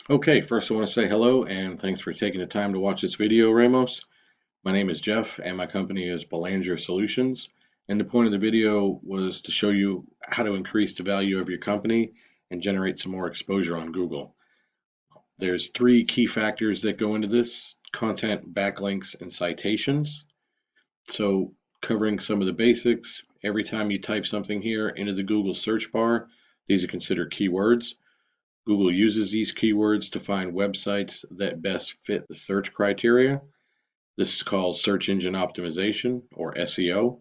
Okay, first I want to say hello and thanks for taking the time to watch this video, Ramos. My name is Jeff and my company is Belanger Solutions. And the point of the video was to show you how to increase the value of your company and generate some more exposure on Google. There's three key factors that go into this: content, backlinks, and citations. So covering some of the basics, every time you type something here into the Google search bar, these are considered keywords. Google uses these keywords to find websites that best fit the search criteria. This is called search engine optimization, or SEO.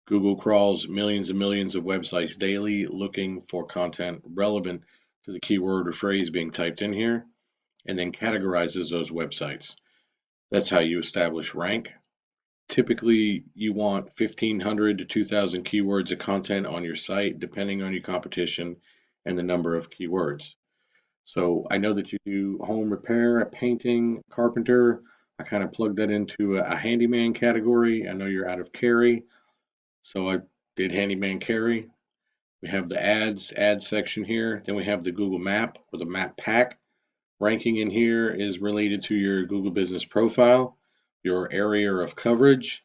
Google crawls millions and millions of websites daily looking for content relevant to the keyword or phrase being typed in here, and then categorizes those websites. That's how you establish rank. Typically, you want 1,500 to 2,000 keywords of content on your site, depending on your competition and the number of keywords. So I know that you do home repair, painting, carpenter. I kind of plugged that into a handyman category. I know you're out of Cary, so I did handyman Cary. We have the ads section here. Then we have the Google Map or the Map Pack. Ranking in here is related to your Google Business profile, your area of coverage,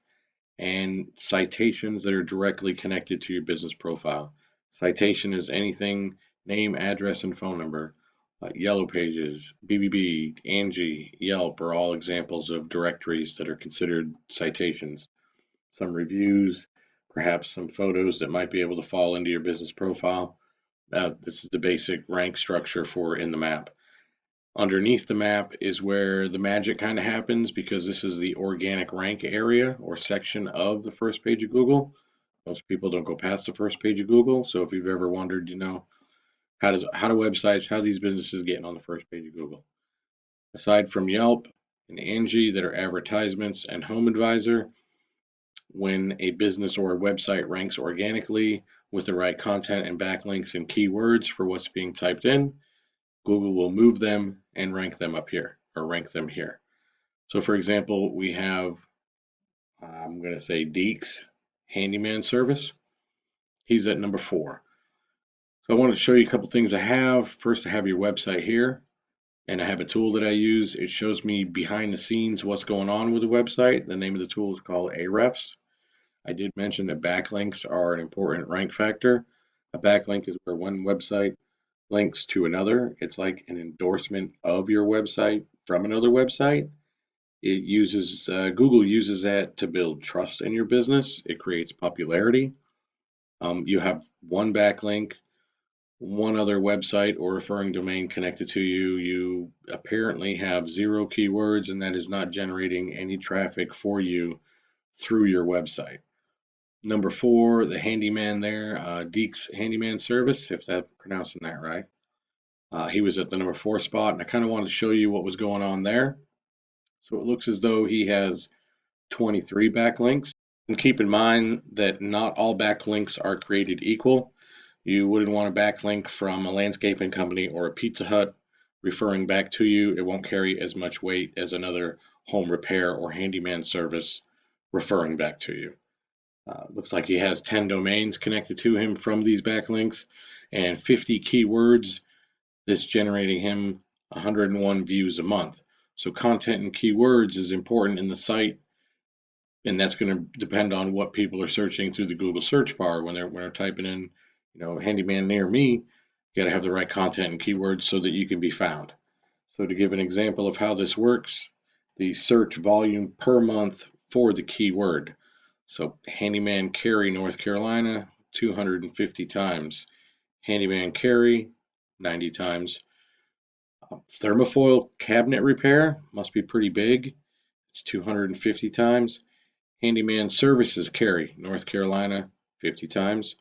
and citations that are directly connected to your business profile. Citation is anything: name, address, and phone number. Yellow Pages, BBB, Angie, Yelp are all examples of directories that are considered citations. Some reviews, perhaps some photos that might be able to fall into your business profile. This is the basic rank structure for in the map. Underneath the map is where the magic kind of happens, because this is the organic rank area or section of the first page of Google. Most people don't go past the first page of Google. So if you've ever wondered, how do these businesses getting on the first page of Google? Aside from Yelp and Angie that are advertisements and Home Advisor, when a business or a website ranks organically with the right content and backlinks and keywords for what's being typed in, Google will move them and rank them up here, or rank them here. So for example, we have, I'm going to say Deeks Handyman Service. He's at number 4. So I want to show you a couple things I have. First, I have your website here, and I have a tool that I use. It shows me behind the scenes what's going on with the website. The name of the tool is called Ahrefs. I did mention that backlinks are an important rank factor. A backlink is where one website links to another. It's like an endorsement of your website from another website. Google uses that to build trust in your business. It creates popularity. You have one backlink, one other website or referring domain connected to you. You apparently have 0 keywords, and that is not generating any traffic for you through your website. Number 4, the handyman there, Deeks Handyman Service, if I'm pronouncing that right. He was at the number 4 spot, and I kind of wanted to show you what was going on there. So it looks as though he has 23 backlinks. And keep in mind that not all backlinks are created equal. You wouldn't want a backlink from a landscaping company or a Pizza Hut referring back to you. It won't carry as much weight as another home repair or handyman service referring back to you. Looks like he has 10 domains connected to him from these backlinks and 50 keywords. That's generating him 101 views a month. So content and keywords is important in the site, and that's going to depend on what people are searching through the Google search bar when they're typing in, handyman near me. You got to have the right content and keywords so that you can be found. So to give an example of how this works, the search volume per month for the keyword. So handyman Cary, North Carolina, 250 times. Handyman Cary, 90 times. Thermofoil cabinet repair must be pretty big. It's 250 times. Handyman Services Cary, North Carolina, 50 times.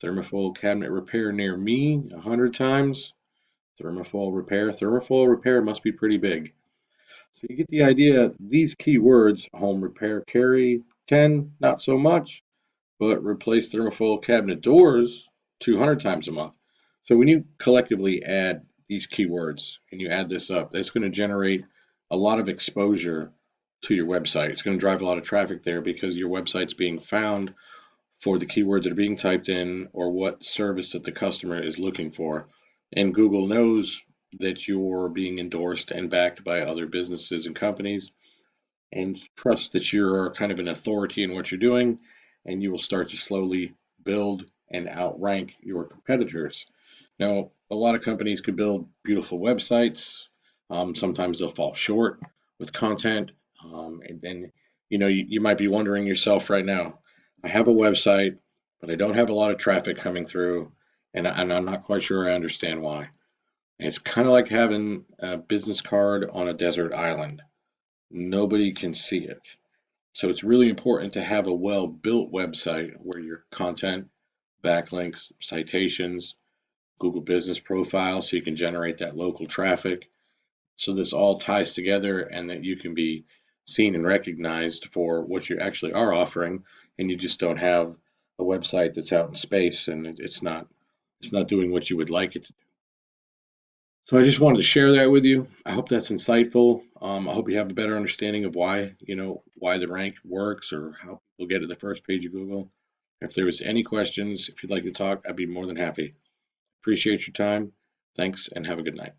Thermofoil cabinet repair near me, 100 times. Thermofoil repair must be pretty big. So you get the idea. These keywords: home repair Cary, 10, not so much, but replace thermofoil cabinet doors 200 times a month. So when you collectively add these keywords and you add this up, it's going to generate a lot of exposure to your website. It's going to drive a lot of traffic there because your website's being found for the keywords that are being typed in or what service that the customer is looking for. And Google knows that you're being endorsed and backed by other businesses and companies, and trust that you're kind of an authority in what you're doing, and you will start to slowly build and outrank your competitors. Now, a lot of companies could build beautiful websites. Sometimes they'll fall short with content. And then, you might be wondering yourself right now, I have a website, but I don't have a lot of traffic coming through, and I'm not quite sure I understand why. And it's kind of like having a business card on a desert island. Nobody can see it. So it's really important to have a well-built website where your content, backlinks, citations, Google Business Profile so you can generate that local traffic. So this all ties together and that you can be seen and recognized for what you actually are offering, and you just don't have a website that's out in space and it's not doing what you would like it to. So I just wanted to share that with you. I hope that's insightful. I hope you have a better understanding of why the rank works or how people get to the first page of Google. If there was any questions, if you'd like to talk, I'd be more than happy. Appreciate your time. Thanks and have a good night.